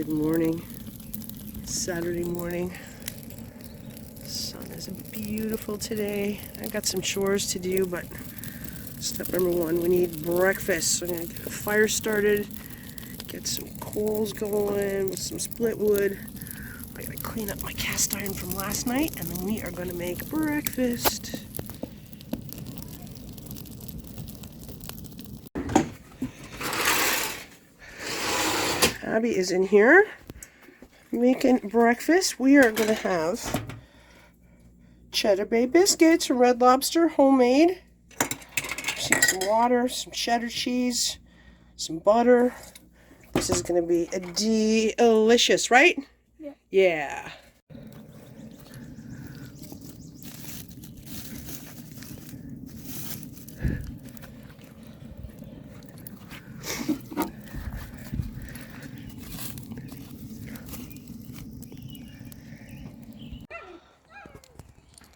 Good morning. Saturday morning. The sun is beautiful today. I got some chores to do, but step number one, we need breakfast. So I'm going to get a fire started, get some coals going with some split wood. I gotta clean up my cast iron from last night, and then we are going to make breakfast. Abby is in here making breakfast. We are going to have Cheddar Bay biscuits from Red Lobster, homemade. Some water, some cheddar cheese, some butter. This is going to be delicious, right? Yeah. Yeah.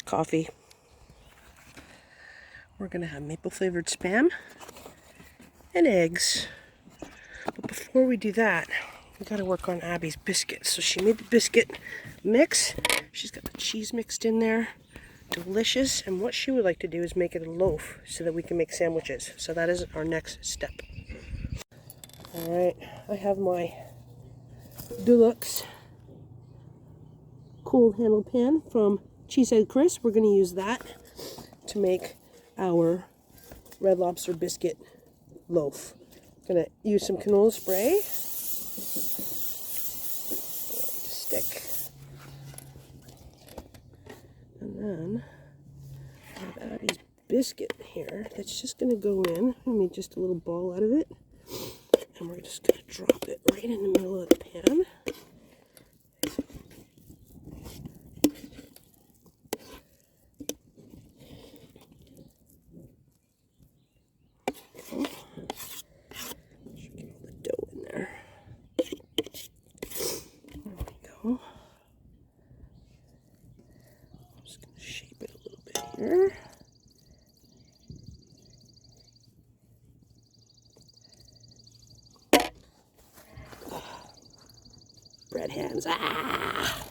Coffee. We're going to have maple flavored Spam and eggs. But before we do that, we got to work on Abby's biscuits. So she made the biscuit mix. She's got the cheese mixed in there. Delicious. And what she would like to do is make it a loaf so that we can make sandwiches. So that is our next step. Alright, I have my deluxe cold handle pan from Cheesehead Chris. We're going to use that to make our Red Lobster biscuit loaf. Going to use some canola spray. Stick. And then I have Abby's biscuit here that's just going to go in. I made just a little ball out of it. And we're just going to drop it right in the middle of the pan. Here. Bread hands. Ah!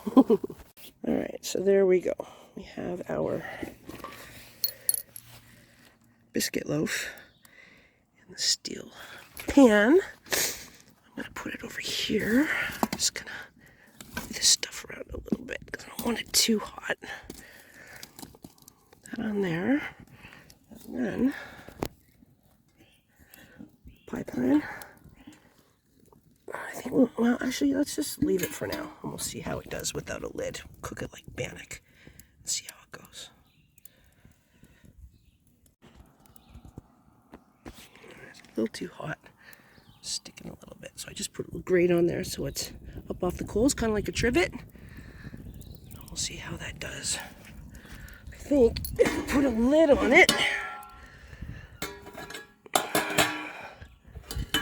Alright, so there we go. We have our biscuit loaf in the steel pan. I'm going to put it over here. I'm just going to move this stuff around a little bit because I don't want it too hot. That on there, and then pie pan. I think, well, actually, let's just leave it for now, and we'll see how it does without a lid. Cook it like bannock, and see how it goes. It's a little too hot, sticking a little bit, so I just put a little grate on there so it's up off the coals, kind of like a trivet. And we'll see how that does. I think if we put a lid on it,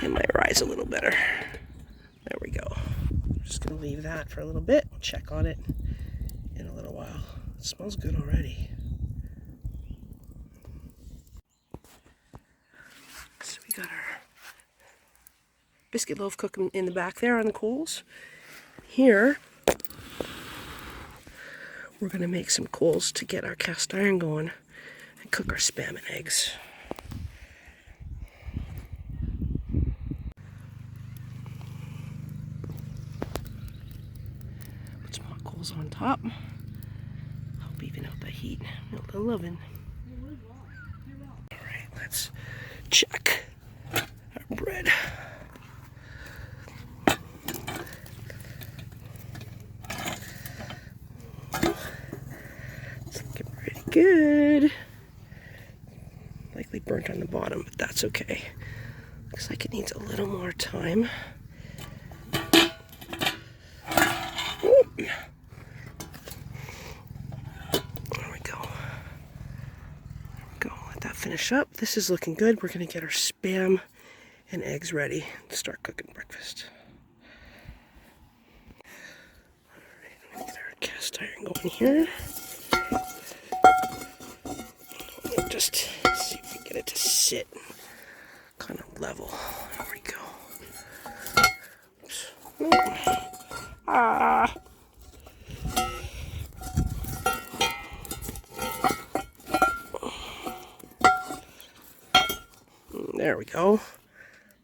it might rise a little better. There we go. I'm just going to leave that for a little bit. We'll check on it in a little while. It smells good already. So we got our biscuit loaf cooking in the back there on the coals. Here, we're going to make some coals to get our cast iron going and cook our Spam and eggs. Put some hot coals on top. Help even out the heat. Melt the oven. Alright, let's check our bread. Good. Likely burnt on the bottom, but that's okay. Looks like it needs a little more time. Oop. There we go. There we go. Let that finish up. This is looking good. We're going to get our Spam and eggs ready to start cooking breakfast. Alright, get our cast iron going here. Just see if we can get it to sit kind of level. There we go. Oops. go.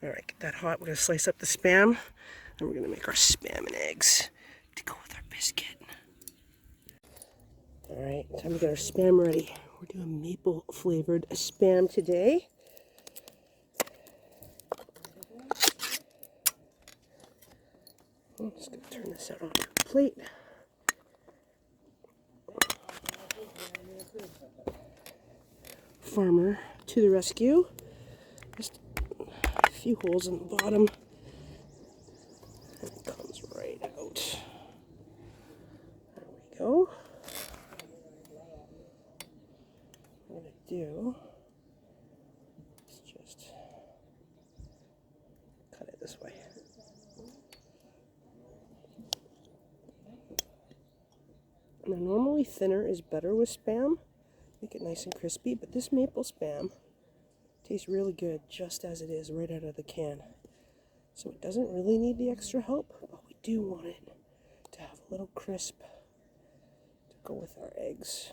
All right, get that hot. We're gonna slice up the Spam, and we're gonna make our Spam and eggs to go with our biscuit. All right, time to get our Spam ready. We're doing maple flavored Spam today. I'm just gonna turn this out onto a plate. Farmer to the rescue. Just a few holes in the bottom. And it comes right out. There we go. What I'm going to do is just cut it this way. Now normally thinner is better with Spam. Make it nice and crispy, but this maple Spam tastes really good just as it is right out of the can. So it doesn't really need the extra help, but we do want it to have a little crisp to go with our eggs.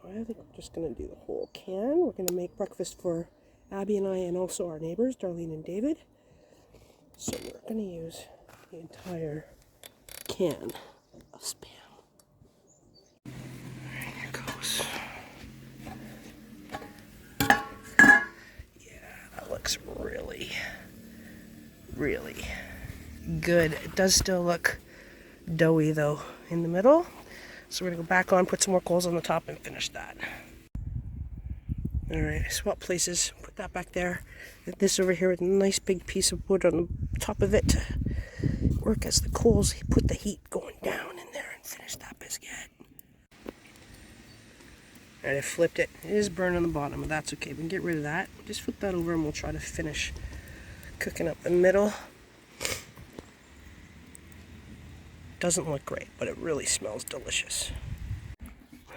I think we're just going to do the whole can. We're going to make breakfast for Abby and I and also our neighbors, Darlene and David. So we're going to use the entire can of Spam. Alright, here goes. Yeah, that looks really, really good. It does still look doughy though in the middle. So we're going to go back on, put some more coals on the top and finish that. Alright, I swapped places, put that back there. This over here with a nice big piece of wood on the top of it to work as the coals. Put the heat going down in there and finish that biscuit. Alright, I flipped it. It is burned on the bottom, but that's okay. We can get rid of that. Just flip that over and we'll try to finish cooking up the middle. Doesn't look great, but it really smells delicious.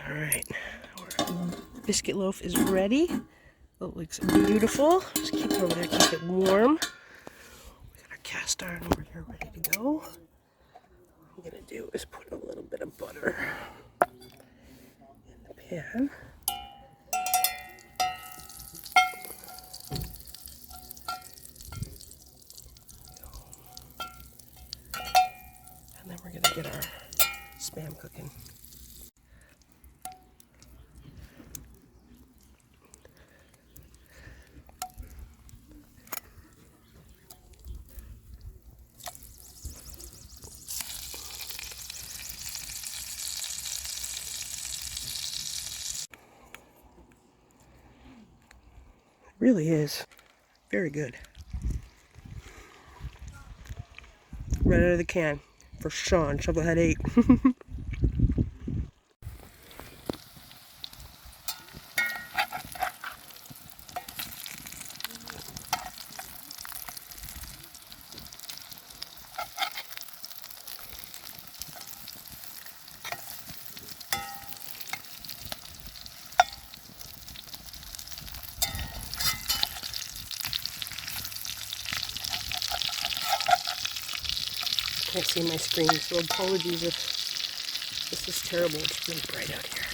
Alright, our biscuit loaf is ready. It looks beautiful. Just keep it over there, keep it warm. We got our cast iron over here ready to go. What I'm going to do is put a little bit of butter in the pan. And then we're going to get our Spam cooking. Really is very good. Right out of the can for Sean, Shovelhead 8. Can't see my screen, so apologies if this is terrible. It's really bright out here.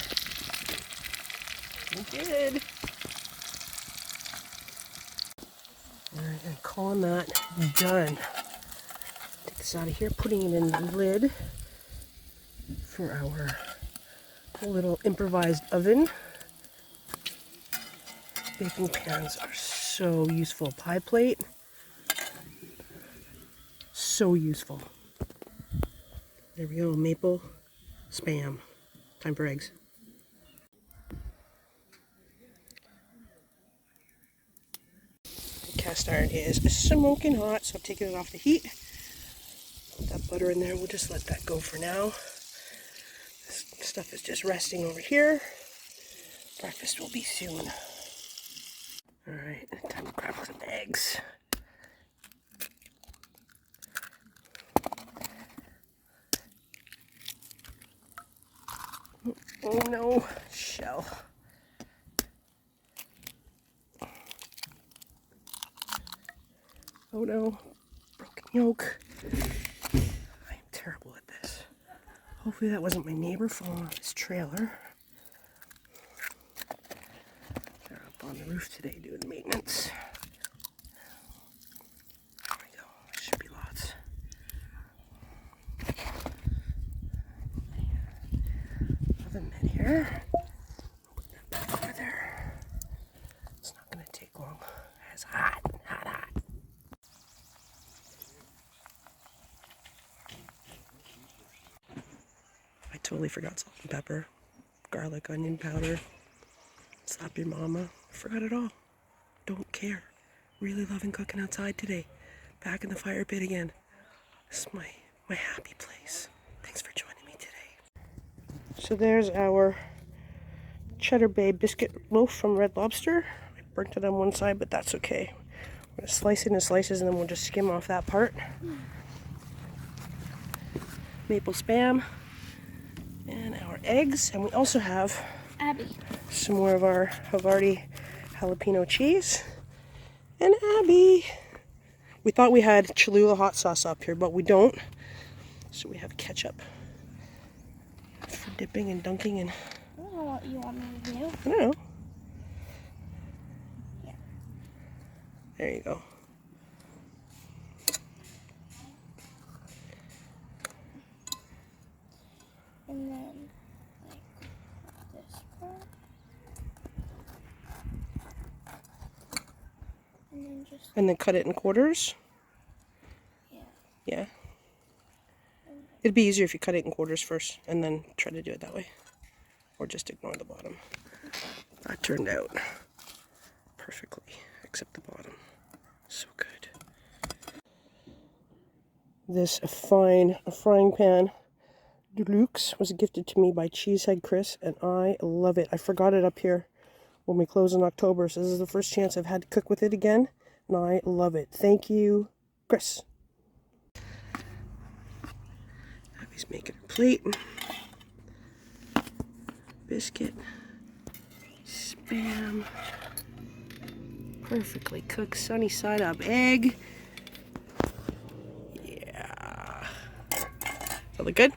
We did. Alright, I'm calling that done. Take this out of here, putting it in the lid for our little improvised oven. Baking pans are so useful. Pie plate, so useful. There we go, maple Spam. Time for eggs. Cast iron is smoking hot, so I'm taking it off the heat. Put that butter in there. We'll just let that go for now. This stuff is just resting over here. Breakfast will be soon. Alright, time to grab some eggs. Oh no, shell. Oh no, broken yolk. I am terrible at this. Hopefully that wasn't my neighbor falling off his trailer. roof today doing maintenance. There we go. Should be lots. Another net here. Put that back over there. It's not going to take long. It's hot, hot, hot. I totally forgot salt and pepper, garlic, onion powder. Slap your mama. Forgot it all. Don't care. Really loving cooking outside today. Back in the fire pit again. This is my happy place. Thanks for joining me today. So there's our Cheddar Bay biscuit loaf from Red Lobster. I burnt it on one side, but that's okay. We're going to slice it into slices and then we'll just skim off that part. Maple Spam. And our eggs. And we also have Abby. some more of our Havarti jalapeno cheese. And Abby. We thought we had Cholula hot sauce up here, but we don't. So we have ketchup for dipping and dunking and... I don't know what you want me to do. I don't know. Yeah. There you go. And then, like, this part. And then just... And then cut it in quarters? Yeah. Yeah. It'd be easier if you cut it in quarters first and then try to do it that way. Or just ignore the bottom. That turned out perfectly, except the bottom. So good. This frying pan deluxe was gifted to me by Cheesehead Chris, and I love it. I forgot it up here when we close in October, so this is the first chance I've had to cook with it again, and I love it. Thank you, Chris. Abby's making a plate. Biscuit. Spam. Perfectly cooked sunny side up egg. Yeah. Does that look good?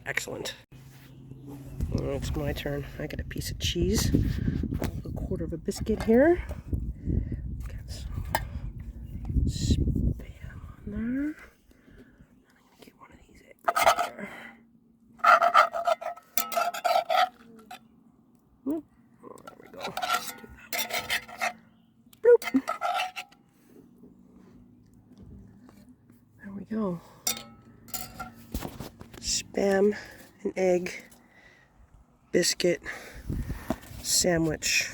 Excellent. Well, it's my turn. I got a piece of cheese. A quarter of a biscuit here. Got some spam on there. I'm gonna get one of these eggs there. Oh, there we go. Let's do that one. Bloop. There we go. Spam, an egg, biscuit, sandwich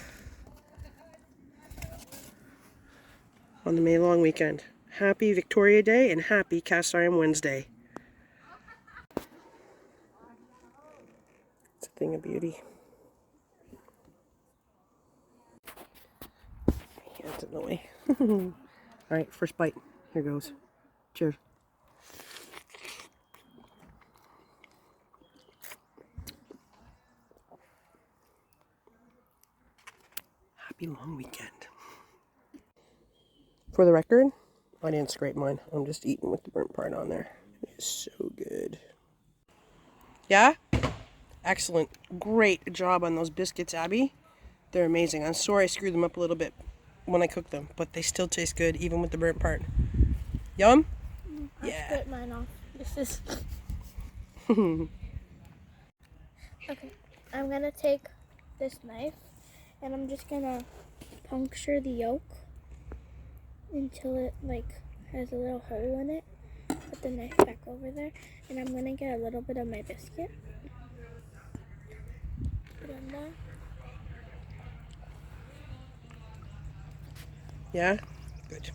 on the May long weekend. Happy Victoria Day and happy Cast Iron Wednesday. It's a thing of beauty. Hands in the way. Alright, first bite. Here goes. Cheers. Happy long weekend. For the record, I didn't scrape mine. I'm just eating with the burnt part on there. It is so good. Yeah? Excellent. Great job on those biscuits, Abby. They're amazing. I'm sorry I screwed them up a little bit when I cooked them, but they still taste good even with the burnt part. Yum? I scraped mine off. This is... Okay, I'm gonna take this knife and I'm just gonna puncture the yolk until it like has a little hole in it. Put the knife back over there and I'm gonna get a little bit of my biscuit. Put it in there. Yeah? Good.